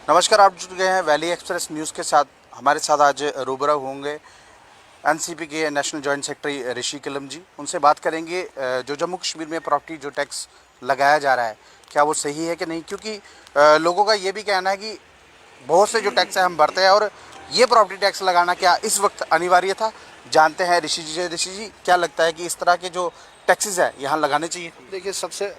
नमस्कार, आप जुड़ गए हैं वैली एक्सप्रेस न्यूज़ के साथ। हमारे साथ आज रूबरू होंगे एनसीपी के नेशनल जॉइंट सेक्रेटरी ऋषि कलम जी। उनसे बात करेंगे जो जम्मू कश्मीर में प्रॉपर्टी जो टैक्स लगाया जा रहा है क्या वो सही है कि नहीं, क्योंकि लोगों का ये भी कहना है कि बहुत से जो टैक्स है हम भरते हैं और ये प्रॉपर्टी टैक्स लगाना क्या इस वक्त अनिवार्य था। जानते हैं ऋषि जी क्या लगता है कि इस तरह के जो टैक्सेस है यहाँ लगाने चाहिए। देखिए, सबसे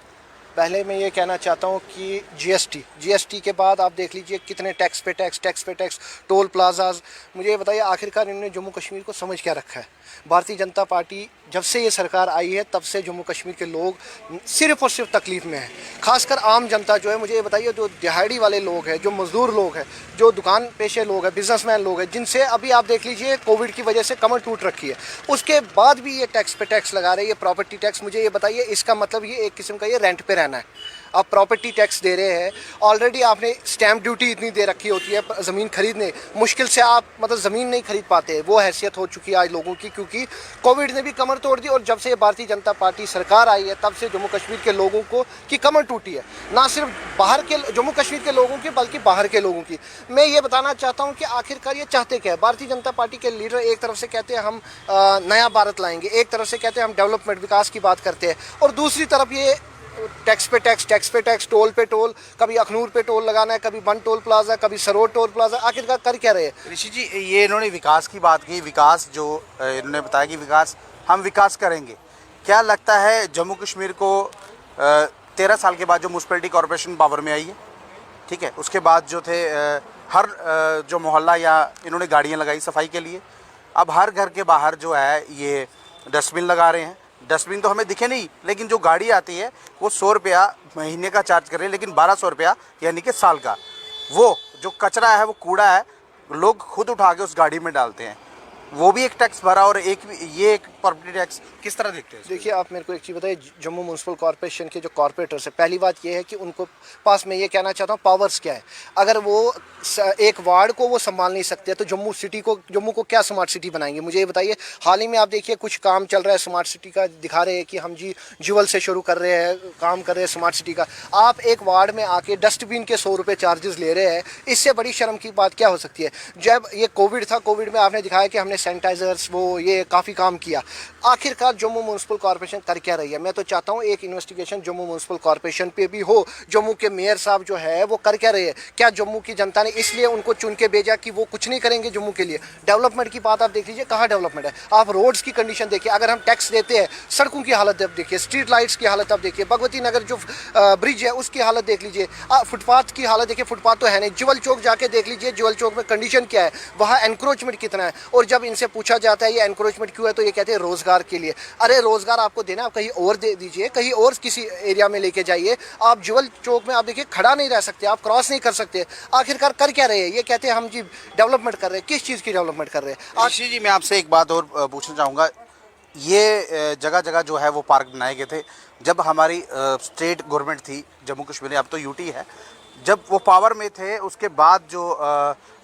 पहले मैं ये कहना चाहता हूँ कि जीएसटी के बाद आप देख लीजिए कितने टैक्स पे टैक्स, टोल प्लाजाज। मुझे ये बताइए, आखिरकार इन्होंने जम्मू कश्मीर को समझ क्या रखा है? भारतीय जनता पार्टी जब से ये सरकार आई है तब से जम्मू कश्मीर के लोग सिर्फ और सिर्फ तकलीफ में हैं। खासकर आम जनता जो है, मुझे ये बताइए, जो दिहाड़ी वाले लोग हैं, जो मजदूर लोग हैं, जो दुकान पेशे लोग हैं, बिजनेसमैन लोग हैं, जिनसे अभी आप देख लीजिए कोविड की वजह से कमर टूट रखी है, उसके बाद भी ये टैक्स पे टैक्स लगा रहे हैं, ये प्रॉपर्टी टैक्स। मुझे ये बताइए, इसका मतलब ये एक किस्म का ये रेंट पे रहना है। आप प्रॉपर्टी टैक्स दे रहे हैं, ऑलरेडी आपने स्टैम्प ड्यूटी इतनी दे रखी होती है ज़मीन खरीदने, मुश्किल से आप मतलब ज़मीन नहीं खरीद पाते। वो हैसियत हो चुकी है आज लोगों की, क्योंकि कोविड ने भी कमर तोड़ दी और जब से भारतीय जनता पार्टी सरकार आई है तब से जम्मू कश्मीर के लोगों को की कमर टूटी है। ना सिर्फ बाहर के जम्मू कश्मीर के लोगों की बल्कि बाहर के लोगों की। मैं ये बताना चाहता हूँ कि आखिरकार ये चाहते क्या है। भारतीय जनता पार्टी के लीडर एक तरफ से कहते हैं हम नया भारत लाएंगे, एक तरफ से कहते हैं हम डेवलपमेंट विकास की बात करते हैं, और दूसरी तरफ ये टैक्स पे टैक्स, टोल पे टोल, कभी अखनूर पे टोल लगाना है, कभी बन टोल प्लाजा, कभी सरोड टोल प्लाजा। आखिरकार कर क्या रहे हैं ऋषि जी? ये इन्होंने विकास की बात की, विकास जो इन्होंने बताया कि हम विकास करेंगे। क्या लगता है जम्मू कश्मीर को 13 साल के बाद जो म्यूनसिपैलिटी कॉरपोरेशन पावर में आई है, ठीक है, उसके बाद जो थे हर जो मोहल्ला या इन्होंने गाड़ियाँ लगाई सफाई के लिए, अब हर घर के बाहर जो है ये डस्टबिन लगा रहे हैं। डस्टबिन तो हमें दिखे नहीं, लेकिन जो गाड़ी आती है वो 100 रुपया महीने का चार्ज कर रहे हैं, लेकिन 1200 रुपया यानी कि साल का। वो जो कचरा है, वो कूड़ा है, लोग खुद उठा के उस गाड़ी में डालते हैं। वो भी एक टैक्स भरा और ये एक प्रॉपर्टी टैक्स। किस तरह देखते हैं? देखिए, आप मेरे को एक चीज़ बताइए, जम्मू म्यूनसिपल कॉर्पोरेशन के जो कॉर्पोरेटर्स है, पहली बात ये है कि उनको पास में ये कहना चाहता हूँ पावर्स क्या है। अगर वो एक वार्ड को वो संभाल नहीं सकते तो जम्मू को क्या स्मार्ट सिटी बनाएंगे? मुझे ये बताइए। हाल ही में आप देखिए कुछ काम चल रहा है स्मार्ट सिटी का, दिखा रहे हैं कि हम जी ज्यूवल से शुरू कर रहे हैं, काम कर रहे हैं स्मार्ट सिटी का। आप एक वार्ड में आके डस्टबिन के 100 रुपये चार्जेस ले रहे हैं, इससे बड़ी शर्म की बात क्या हो सकती है? जब ये कोविड था, कोविड में आपने दिखाया कि हमने सैनिटाइजर्स वो ये काफ़ी काम किया। आखिरकार जम्मू म्यूनसिपल कॉर्पोरेशन कर क्या रही है? मैं तो चाहता हूँ एक इन्वेस्टिगेशन जम्मू म्यूनसिपल कॉर्पोरेशन पे भी हो। जम्मू के मेयर साहब जो है वो कर क्या रहे हैं? क्या जम्मू की जनता ने इसलिए उनको चुन के भेजा कि वो कुछ नहीं करेंगे जम्मू के लिए? डेवलपमेंट की बात आप देख लीजिए, कहाँ डेवलपमेंट है? आप रोड्स की कंडीशन देखिए, अगर हम टैक्स देते हैं, सड़कों की हालत आप देखिए, स्ट्रीट लाइट्स की हालत आप देखिए, भगवती नगर जो ब्रिज है उसकी हालत देख लीजिए, फुटपाथ की हालत देखिए, फुटपाथ तो है नहीं। ज्यूवल चौक जाके देख लीजिए, ज्यूवल चौक में कंडीशन क्या है, वहाँ एनक्रोचमेंट कितना है। और जब इनसे पूछा जाता है ये एनक्रोचमेंट क्यों है, तो ये कहते हैं रोजगार के लिए। अरे रोजगार आपको देना, आप कहीं और दे दीजिए, कहीं और किसी एरिया में लेके जाइए। आप ज्यूवल चौक में आप देखिए खड़ा नहीं रह सकते, आप क्रॉस नहीं कर सकते। आखिरकार कर क्या रहे हैं? ये कहते हैं हम जी डेवलपमेंट कर रहे हैं। किस चीज़ की डेवलपमेंट कर रहे हैं? ऋषि जी, मैं आपसे एक बात और पूछना चाहूँगा। ये जगह जगह जो है वो पार्क बनाए गए थे जब हमारी स्टेट गवर्नमेंट थी जम्मू कश्मीर, अब तो यूटी है। जब वो पावर में थे उसके बाद जो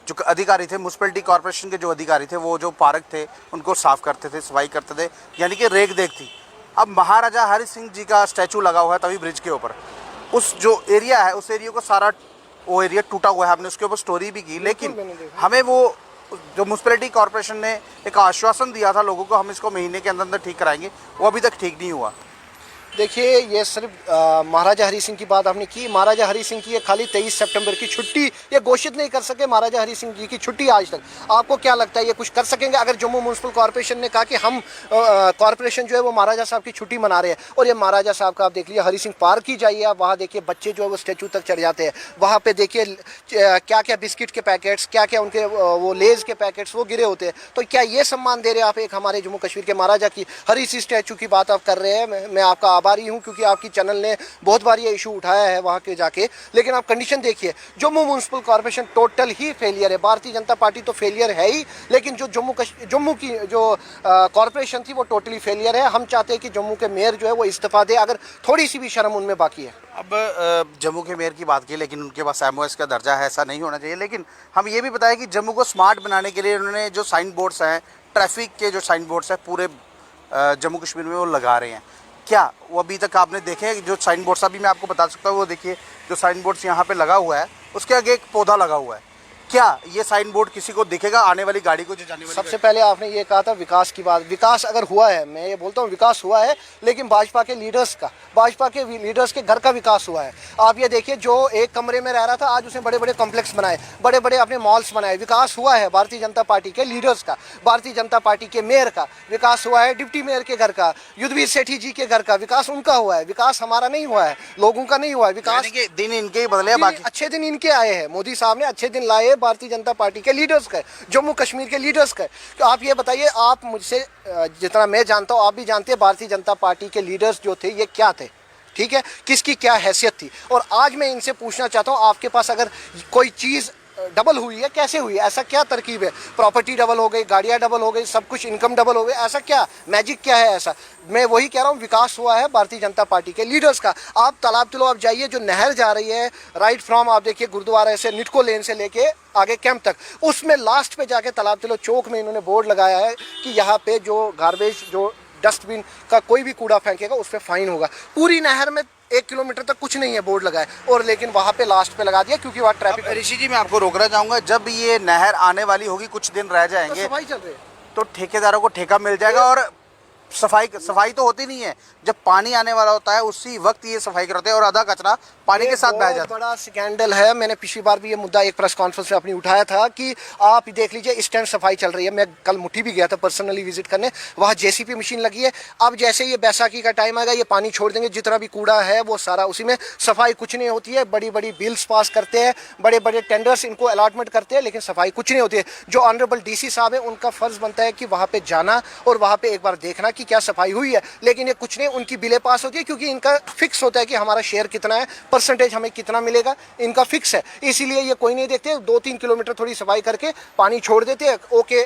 अधिकारी थे म्यूनसिपैलिटी कॉर्पोरेशन के, जो अधिकारी थे, वो जो पार्क थे उनको साफ़ करते थे, सफाई करते थे, यानी कि रेख देख थी। अब महाराजा हरि सिंह जी का स्टैचू लगा हुआ है तभी ब्रिज के ऊपर, उस जो एरिया है उस एरिया को सारा वो एरिया टूटा हुआ है। हमने उसके ऊपर स्टोरी भी की, लेकिन हमें वो जो म्यूनसिपैलिटी कॉर्पोरेशन ने एक आश्वासन दिया था लोगों को, हम इसको महीने के अंदर अंदर ठीक कराएंगे, वो अभी तक ठीक नहीं हुआ। देखिए, ये सिर्फ महाराजा हरि सिंह की बात आपने की। महाराजा हरि सिंह की ये खाली 23 सितंबर की छुट्टी ये घोषित नहीं कर सके। महाराजा हरि सिंह जी की छुट्टी आज तक आपको क्या लगता है ये कुछ कर सकेंगे? अगर जम्मू म्यूनसिपल कॉर्पोरेशन ने कहा कि हम कॉर्पोरेशन जो है वो महाराजा साहब की छुट्टी मना रहे हैं, और ये महाराजा साहब का आप देख लीजिए, हरि सिंह पार्क ही जाइए आप, वहाँ देखिए बच्चे जो है वो स्टैचू तक चढ़ जाते हैं। वहाँ पे देखिए क्या क्या बिस्किट के पैकेट्स, क्या क्या उनके वो लेज के पैकेट्स वो गिरे होते हैं। तो क्या ये सम्मान दे रहे हैं आप एक हमारे जम्मू कश्मीर के महाराजा की? हरि सिंह स्टैचू की बात आप कर रहे हैं, मैं आपका आभारी हूं, क्योंकि आपकी चैनल ने बहुत बार ये इशू उठाया है वहां के जाके। लेकिन आप कंडीशन देखिए, जम्मू म्यूनसिपल कॉर्पोरेशन टोटल ही फेलियर है। भारतीय जनता पार्टी तो फेलियर है ही, लेकिन जो जम्मू की जो कॉर्पोरेशन थी वो टोटली फेलियर है। हम चाहते हैं कि जम्मू के मेयर जो है वो इस्तीफा दे, अगर थोड़ी सी भी शर्म उनमें बाकी है। अब जम्मू के मेयर की बात की, लेकिन उनके पास एमओएस का दर्जा है, ऐसा नहीं होना चाहिए। लेकिन हम ये भी बताएं कि जम्मू को स्मार्ट बनाने के लिए उन्होंने जो साइन बोर्ड्स हैं, ट्रैफिक के जो साइन बोर्ड्स हैं पूरे जम्मू कश्मीर में वो लगा रहे हैं। क्या वो अभी तक आपने देखे जो साइन बोर्ड्स? अभी मैं आपको बता सकता हूँ, वो देखिए जो साइन बोर्ड्स यहाँ पे लगा हुआ है उसके आगे एक पौधा लगा हुआ है। क्या ये साइन बोर्ड किसी को दिखेगा आने वाली गाड़ी को, जो जाने वाली सबसे पहले आपने ये कहा था विकास की बात। विकास अगर हुआ है, मैं ये बोलता हूँ विकास हुआ है, लेकिन भाजपा के लीडर्स के घर का विकास हुआ है। आप ये देखिए, जो एक कमरे में रह रहा था आज उसने बड़े बड़े कॉम्प्लेक्स बनाए, बड़े बड़े अपने मॉल्स बनाए। विकास हुआ है भारतीय जनता पार्टी के लीडर्स का, भारतीय जनता पार्टी के मेयर का विकास हुआ है, डिप्टी मेयर के घर का, युद्धवीर सेठी जी के घर का विकास उनका हुआ है। विकास हमारा नहीं हुआ है, लोगों का नहीं हुआ है विकास। के दिन इनके ही बदले, बाकी अच्छे दिन इनके आए हैं। मोदी साहब ने अच्छे दिन लाए भारतीय जनता पार्टी के लीडर्स का, जम्मू कश्मीर के लीडर्स का। तो आप ये बताइए, आप मुझसे जितना मैं जानता हूँ आप भी जानते हैं भारतीय जनता पार्टी के लीडर्स जो थे ये क्या थे, ठीक है, किसकी क्या हैसियत थी। और आज मैं इनसे पूछना चाहता हूँ, आपके पास अगर कोई चीज़ डबल हुई है, कैसे हुई है, ऐसा क्या तरकीब है? प्रॉपर्टी डबल हो गई, गाड़ियाँ डबल हो गई, सब कुछ इनकम डबल हो गई, ऐसा क्या मैजिक क्या है? ऐसा मैं वही कह रहा हूँ, विकास हुआ है भारतीय जनता पार्टी के लीडर्स का। आप तालाब तिलो आप जाइए, जो नहर जा रही है राइट फ्रॉम, आप देखिए गुरुद्वारा से निटको लेन से लेके आगे कैंप तक, उसमें लास्ट पे जाके तालाब तिलो चौक में इन्होंने बोर्ड लगाया है कि यहाँ पे जो गार्बेज, जो डस्टबिन का कोई भी कूड़ा फेंकेगा उस पर फाइन होगा। पूरी नहर में 1 किलोमीटर तक कुछ नहीं है बोर्ड लगाए, और लेकिन वहाँ पे लास्ट पे लगा दिया क्योंकि वहाँ ट्रैफिक। ऋषि जी, मैं आपको रोकना चाहूंगा, जब ये नहर आने वाली होगी, कुछ दिन रह जाएंगे, तो सफाई चल रही है, तो ठेकेदारों को ठेका मिल जाएगा और सफाई तो होती नहीं है। जब पानी आने वाला होता है उसी वक्त ये सफाई करते हैं और आधा कचरा पानी के साथ बह जाता है। बड़ा स्कैंडल है। मैंने पिछली बार भी ये मुद्दा एक प्रेस कॉन्फ्रेंस में अपनी उठाया था कि आप देख लीजिए, इस टाइम सफाई चल रही है। मैं कल मुट्ठी भी गया था पर्सनली विजिट करने, वहाँ जेसीपी मशीन लगी है। अब जैसे ये बैसाखी का टाइम आएगा, ये पानी छोड़ देंगे, जितना भी कूड़ा है वो सारा उसी में, सफाई कुछ नहीं होती है। बड़ी बड़ी बिल्स पास करते हैं, बड़े बड़े टेंडर्स इनको अलॉटमेंट करते हैं, लेकिन सफाई कुछ नहीं होती है। जो ऑनरेबल डीसी साहब है, उनका फर्ज बनता है कि वहाँ पे जाना और वहाँ पे एक बार देखना कि क्या सफाई हुई है, लेकिन ये कुछ नहीं। उनकी बिलें पास होती है क्योंकि इनका फिक्स होता है कि हमारा शेयर कितना है, परसेंटेज हमें कितना मिलेगा, इनका फिक्स है। इसीलिए ये कोई नहीं देखते, 2-3 किलोमीटर थोड़ी सफाई करके पानी छोड़ देते हैं, ओके,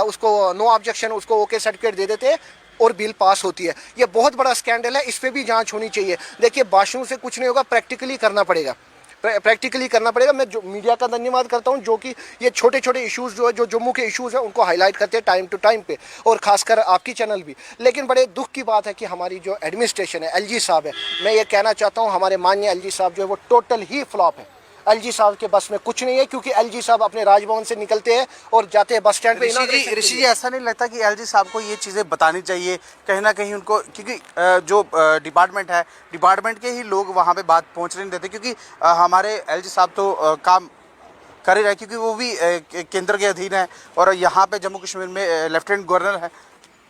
उसको नो ऑब्जेक्शन, उसको ओके सर्टिफिकेट दे देते हैं और बिल पास होती है। ये बहुत बड़ा स्कैंडल है, इस पर भी जांच होनी चाहिए। देखिए, भाषणों से कुछ नहीं होगा, प्रैक्टिकली करना पड़ेगा, प्रैक्टिकली करना पड़ेगा। मैं जो मीडिया का धन्यवाद करता हूं, जो कि ये छोटे छोटे इश्यूज़ जो है, जो जम्मू के इश्यूज़ हैं, उनको हाईलाइट करते हैं टाइम टू टाइम पे, और खासकर आपकी चैनल भी। लेकिन बड़े दुख की बात है कि हमारी जो एडमिनिस्ट्रेशन है, एलजी साहब है, मैं ये कहना चाहता हूँ हमारे माननीय एलजी साहब जो है वो टोटल ही फ्लॉप है। एलजी साहब के बस में कुछ नहीं है, क्योंकि एलजी साहब अपने राजभवन से निकलते हैं और जाते हैं बस स्टैंड पे। ऋषि जी, ऐसा नहीं लगता कि एलजी साहब को ये चीज़ें बतानी चाहिए कहीं ना कहीं उनको, क्योंकि जो डिपार्टमेंट है, डिपार्टमेंट के ही लोग वहाँ पे बात पहुँचने नहीं देते, क्योंकि हमारे एलजी साहब तो काम कर ही रहे, क्योंकि वो भी केंद्र के अधीन है और यहाँ पे जम्मू कश्मीर में लेफ्टिनेंट गवर्नर है।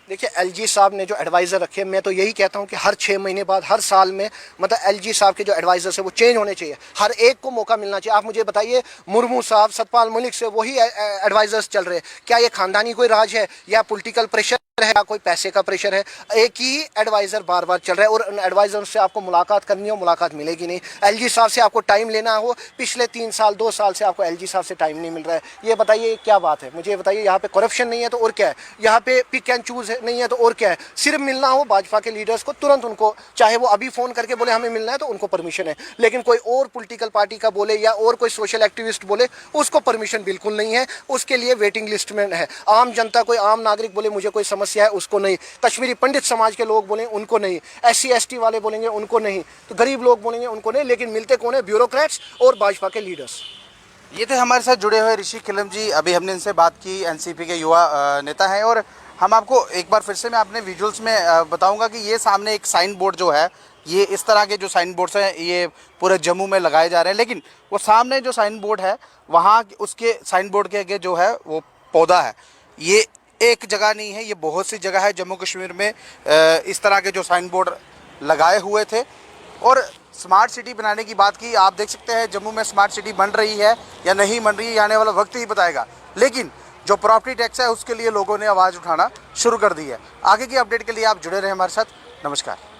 देखिए, एलजी साहब ने जो एडवाइज़र रखे, मैं तो यही कहता हूं कि हर 6 महीने बाद, हर साल में, मतलब एलजी साहब के जो एडवाइज़र्स है वो चेंज होने चाहिए। हर एक को मौका मिलना चाहिए। आप मुझे बताइए, मुर्मू साहब, सतपाल मलिक से वही एडवाइज़र्स चल रहे हैं। क्या ये खानदानी कोई राज है या पॉलिटिकल प्रेशर है या कोई पैसे का प्रेशर है? एक ही एडवाइज़र बार बार चल रहा है, और उन एडवाइज़र से आपको मुलाकात करनी हो, मुलाकात मिलेगी नहीं। एलजी साहब से आपको टाइम लेना हो, पिछले 3 साल 2 साल से आपको एलजी साहब से टाइम नहीं मिल रहा है। ये बताइए क्या बात है? मुझे बताइए, यहाँ पे करप्शन नहीं है तो और क्या है? यहाँ पे पिक एंड चूज नहीं है तो और क्या है? सिर्फ मिलना हो भाजपा के लीडर्स को, तुरंत उनको, चाहे वो अभी फ़ोन करके बोले हमें मिलना है तो उनको परमिशन है, लेकिन कोई और पॉलिटिकल पार्टी का बोले या और कोई सोशल एक्टिविस्ट बोले, उसको परमिशन बिल्कुल नहीं है। उसके लिए वेटिंग लिस्ट में है। आम जनता, कोई आम नागरिक बोले मुझे कोई समस्या है, उसको नहीं। कश्मीरी पंडित समाज के लोग बोलेंगे उनको नहीं, SC ST वाले बोलेंगे उनको नहीं, तो गरीब लोग बोलेंगे उनको नहीं, लेकिन मिलते कौन है? ब्यूरोक्रेट्स और भाजपा के लीडर्स। ये थे हमारे साथ जुड़े हुए ऋषि खिलम जी। अभी हमने इनसे बात की, एनसीपी के युवा नेता हैं, और हम आपको एक बार फिर से मैं अपने विजुअल्स में बताऊंगा कि ये सामने एक साइन बोर्ड जो है, ये इस तरह के जो साइन बोर्ड्स हैं ये पूरे जम्मू में लगाए जा रहे हैं, लेकिन वो सामने जो साइन बोर्ड है वहाँ उसके साइन बोर्ड के आगे जो है वो पौधा है। ये एक जगह नहीं है, ये बहुत सी जगह है जम्मू कश्मीर में इस तरह के जो साइन बोर्ड लगाए हुए थे। और स्मार्ट सिटी बनाने की बात की, आप देख सकते हैं जम्मू में स्मार्ट सिटी बन रही है या नहीं बन रही है, आने वाला वक्त ही बताएगा। लेकिन जो प्रॉपर्टी टैक्स है उसके लिए लोगों ने आवाज़ उठाना शुरू कर दी है। आगे की अपडेट के लिए आप जुड़े रहें हमारे साथ। नमस्कार।